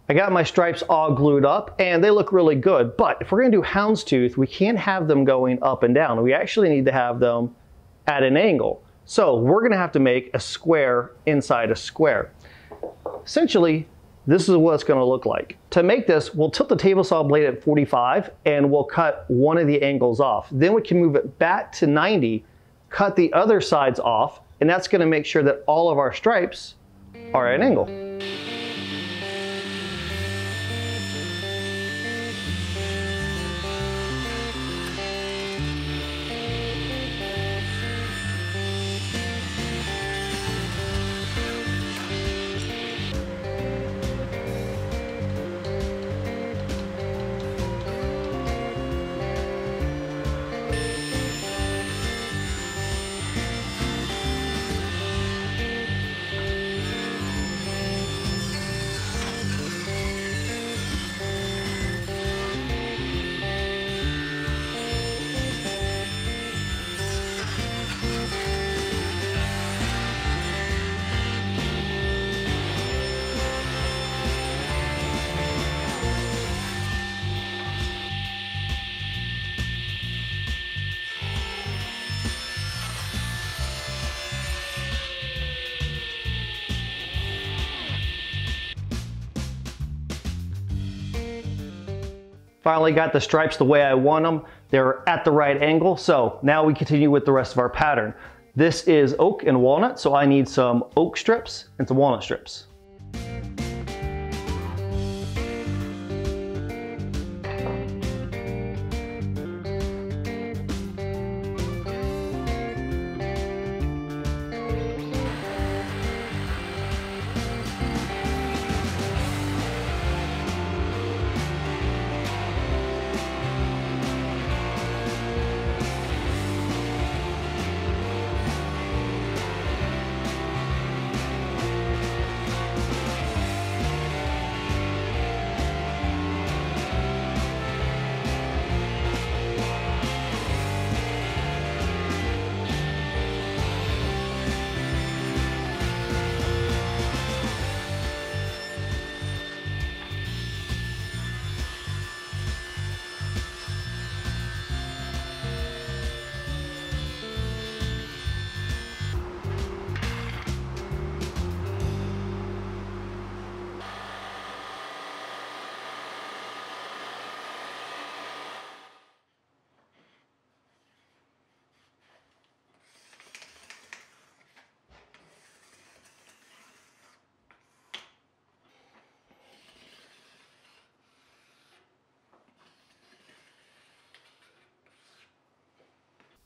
I got my stripes all glued up and they look really good, but if we're gonna do houndstooth, we can't have them going up and down. We actually need to have them at an angle. So we're gonna have to make a square inside a square. Essentially, this is what it's gonna look like. To make this, we'll tilt the table saw blade at 45 and we'll cut one of the angles off. Then we can move it back to 90, cut the other sides off, and that's gonna make sure that all of our stripes are at an angle. Finally got the stripes the way I want them. They're at the right angle. So now we continue with the rest of our pattern. This is oak and walnut, so I need some oak strips and some walnut strips.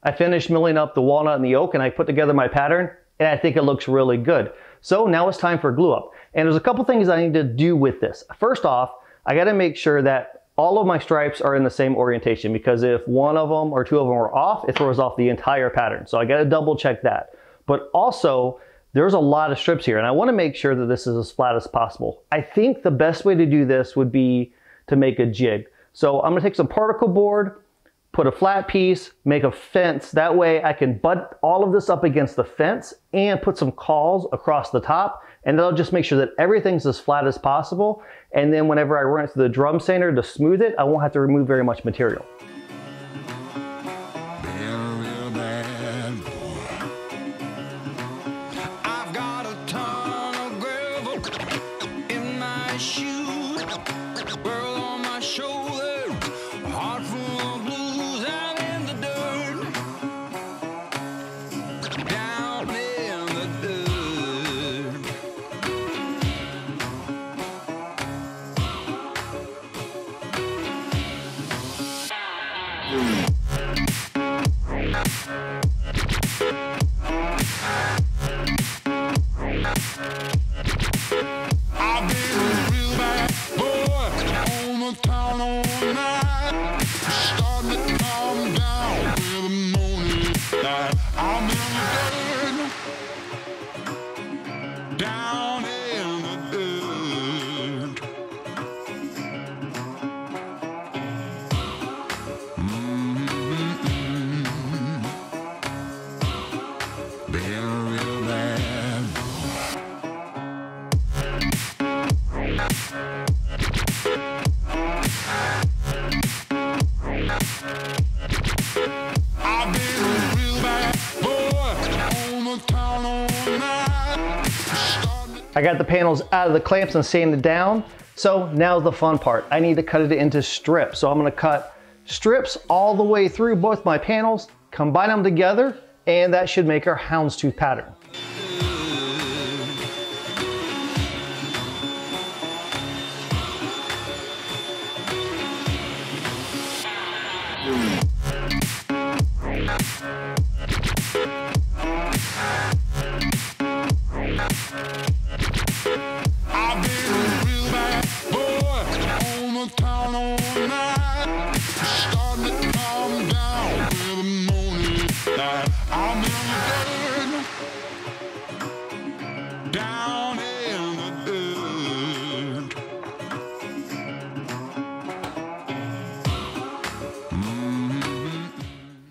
I finished milling up the walnut and the oak and I put together my pattern and I think it looks really good. So now it's time for glue up. And there's a couple things I need to do with this. First off, I gotta make sure that all of my stripes are in the same orientation, because if one of them or two of them are off, it throws off the entire pattern. So I gotta double check that. But also, there's a lot of strips here and I wanna make sure that this is as flat as possible. I think the best way to do this would be to make a jig. So I'm gonna take some particle board, put a flat piece, make a fence. That way I can butt all of this up against the fence and put some cawls across the top, and that'll just make sure that everything's as flat as possible. And then whenever I run it through the drum sander to smooth it, I won't have to remove very much material. I got the panels out of the clamps and sanded down. So now's the fun part. I need to cut it into strips. So I'm gonna cut strips all the way through both my panels, combine them together, and that should make our houndstooth pattern.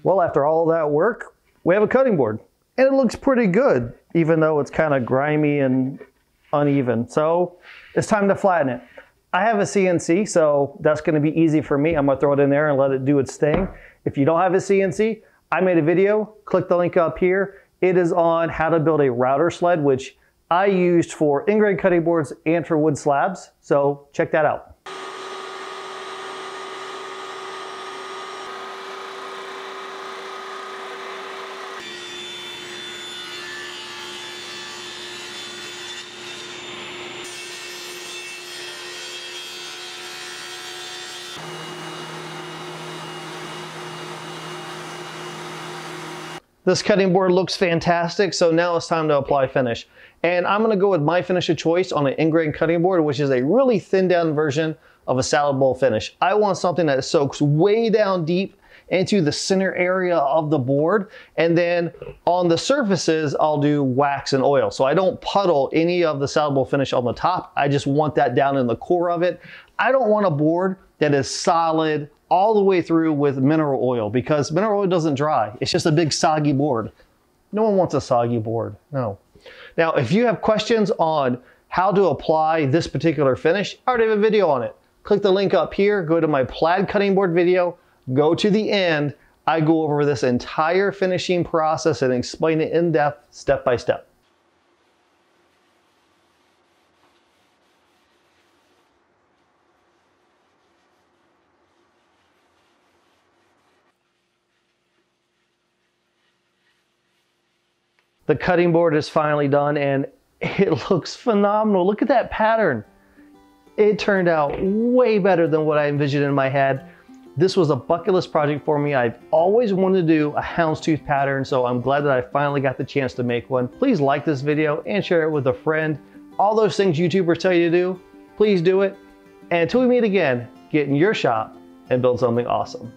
Well, after all that work, we have a cutting board. And it looks pretty good, even though it's kind of grimy and uneven. So it's time to flatten it. I have a CNC, so that's gonna be easy for me. I'm gonna throw it in there and let it do its thing. If you don't have a CNC, I made a video, click the link up here. It is on how to build a router sled, which I used for in-grain cutting boards and for wood slabs. So check that out. This cutting board looks fantastic, so now it's time to apply finish. And I'm gonna go with my finish of choice on an in-grain cutting board, which is a really thinned down version of a salad bowl finish. I want something that soaks way down deep into the center area of the board. And then on the surfaces, I'll do wax and oil. So I don't puddle any of the salad bowl finish on the top. I just want that down in the core of it. I don't want a board that is solid all the way through with mineral oil, because mineral oil doesn't dry. It's just a big soggy board. No one wants a soggy board, no. Now, if you have questions on how to apply this particular finish, I already have a video on it. Click the link up here, go to my plaid cutting board video, go to the end. I go over this entire finishing process and explain it in depth, step by step. The cutting board is finally done and it looks phenomenal. Look at that pattern. It turned out way better than what I envisioned in my head. This was a bucket list project for me. I've always wanted to do a houndstooth pattern, so I'm glad that I finally got the chance to make one. Please like this video and share it with a friend. All those things YouTubers tell you to do, please do it. And until we meet again, get in your shop and build something awesome.